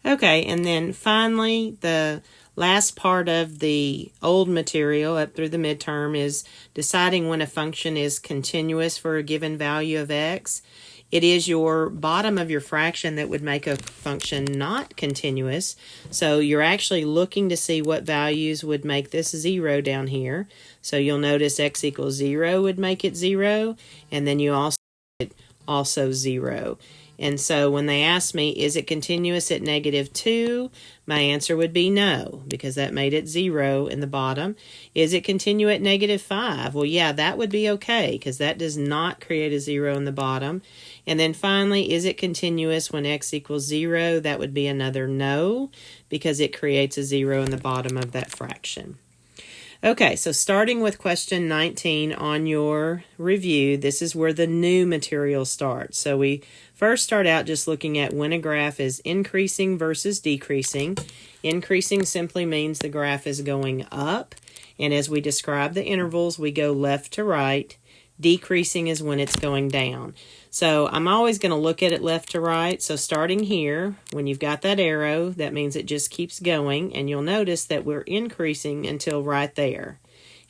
Okay, and then finally, the last part of the old material up through the midterm is deciding when a function is continuous for a given value of x. It is your bottom of your fraction that would make a function not continuous. So you're actually looking to see what values would make this 0 down here. So you'll notice x equals 0 would make it 0, and then you also 0. And so when they ask me, is it continuous at -2? My answer would be no, because that made it 0 in the bottom. Is it continuous at -5? Well, yeah, that would be okay, because that does not create a 0 in the bottom. And then finally, is it continuous when x equals 0? That would be another no, because it creates a 0 in the bottom of that fraction. Okay, so starting with question 19 on your review, this is where the new material starts. So we first start out just looking at when a graph is increasing versus decreasing. Increasing simply means the graph is going up, and as we describe the intervals, we go left to right. Decreasing is when it's going down. So I'm always going to look at it left to right. So starting here, when you've got that arrow, that means it just keeps going. And you'll notice that we're increasing until right there.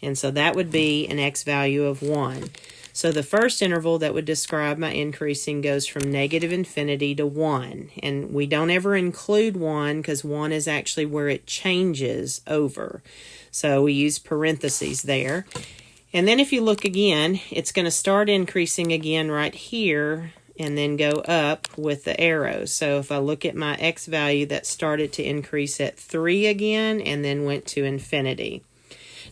And so that would be an x value of 1. So the first interval that would describe my increasing goes from -infinity to 1. And we don't ever include 1 because 1 is actually where it changes over. So we use parentheses there. And then if you look again, it's going to start increasing again right here and then go up with the arrows. So if I look at my x value, that started to increase at 3 again and then went to infinity.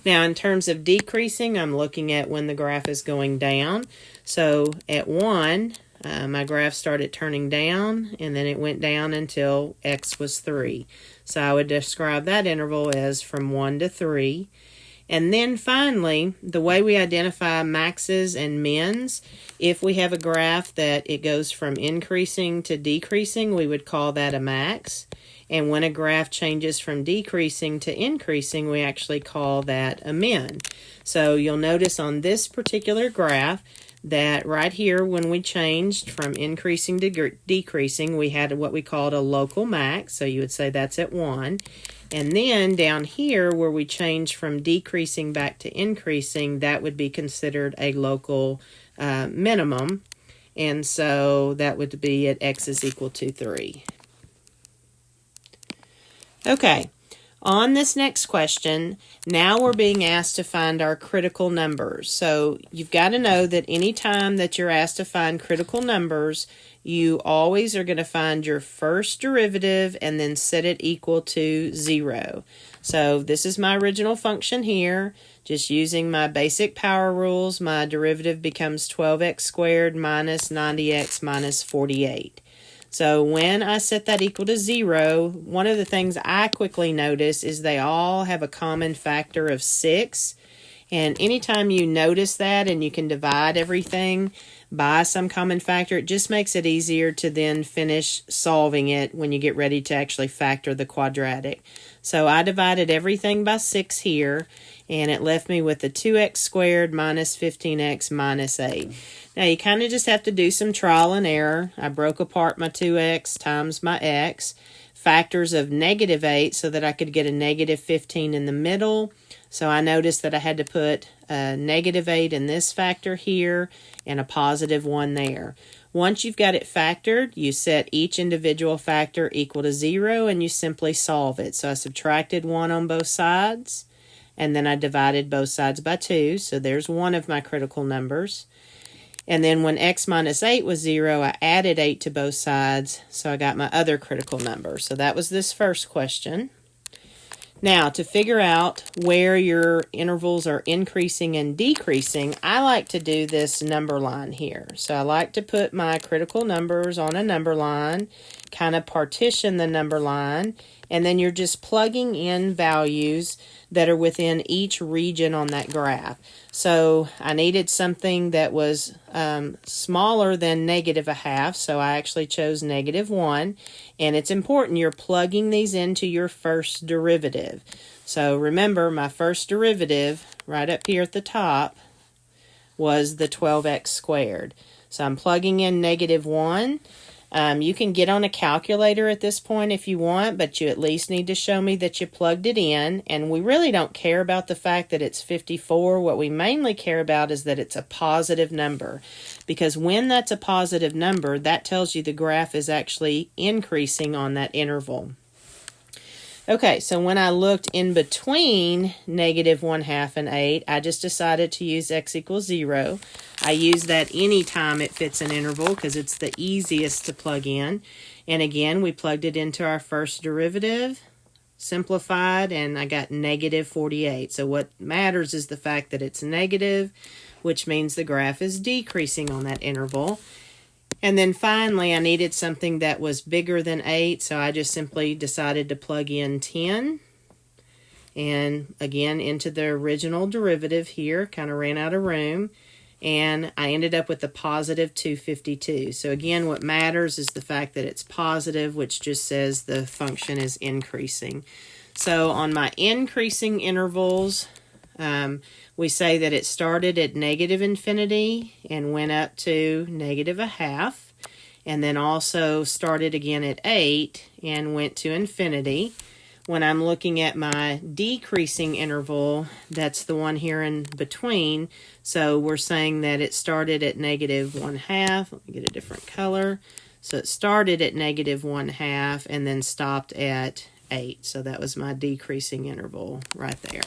Now in terms of decreasing, I'm looking at when the graph is going down. So at 1, my graph started turning down and then it went down until x was 3. So I would describe that interval as from 1 to 3. And then finally, the way we identify maxes and mins, if we have a graph that it goes from increasing to decreasing, we would call that a max. And when a graph changes from decreasing to increasing, we actually call that a min. So you'll notice on this particular graph that right here, when we changed from increasing to decreasing, we had what we called a local max. So you would say that's at 1. And then down here, where we change from decreasing back to increasing, that would be considered a local minimum. And so that would be at x is equal to 3. Okay, on this next question, now we're being asked to find our critical numbers. So you've got to know that anytime that you're asked to find critical numbers, you always are going to find your first derivative and then set it equal to 0. So this is my original function here. Just using my basic power rules, my derivative becomes 12x squared minus 90x minus 48. So when I set that equal to 0, one of the things I quickly notice is they all have a common factor of 6. And anytime you notice that and you can divide everything by some common factor, it just makes it easier to then finish solving it when you get ready to actually factor the quadratic. So I divided everything by 6 here, and it left me with the 2x squared minus 15x minus 8. Now you kind of just have to do some trial and error. I broke apart my 2x times my x, factors of -8 so that I could get a -15 in the middle. So I noticed that I had to put a -8 in this factor here and a +1 there. Once you've got it factored, you set each individual factor equal to 0 and you simply solve it. So I subtracted 1 on both sides and then I divided both sides by 2. So there's one of my critical numbers. And then when x minus 8 was 0, I added 8 to both sides, so I got my other critical number. So that was this first question. Now, to figure out where your intervals are increasing and decreasing, I like to do this number line here. So I like to put my critical numbers on a number line, kind of partition the number line, and then you're just plugging in values that are within each region on that graph. So I needed something that was smaller than -0.5, so I actually chose -1. And it's important you're plugging these into your first derivative. So remember, my first derivative right up here at the top was the 12x squared. So I'm plugging in -1. You can get on a calculator at this point if you want, but you at least need to show me that you plugged it in. And we really don't care about the fact that it's 54. What we mainly care about is that it's a positive number, because when that's a positive number, that tells you the graph is actually increasing on that interval. Okay, so when I looked in between -1/2 and 8, I just decided to use x equals 0. I use that anytime it fits an interval because it's the easiest to plug in. And again, we plugged it into our first derivative, simplified, and I got -48. So what matters is the fact that it's negative, which means the graph is decreasing on that interval. And then finally, I needed something that was bigger than 8, so I just simply decided to plug in 10. And again, into the original derivative here, kind of ran out of room. And I ended up with a positive 252. So again, what matters is the fact that it's positive, which just says the function is increasing. So on my increasing intervals, we say that it started at -infinity and went up to -1/2, and then also started again at 8 and went to infinity. When I'm looking at my decreasing interval, that's the one here in between. So we're saying that it started at -1/2. Let me get a different color. So it started at -1/2 and then stopped at 8. So that was my decreasing interval right there.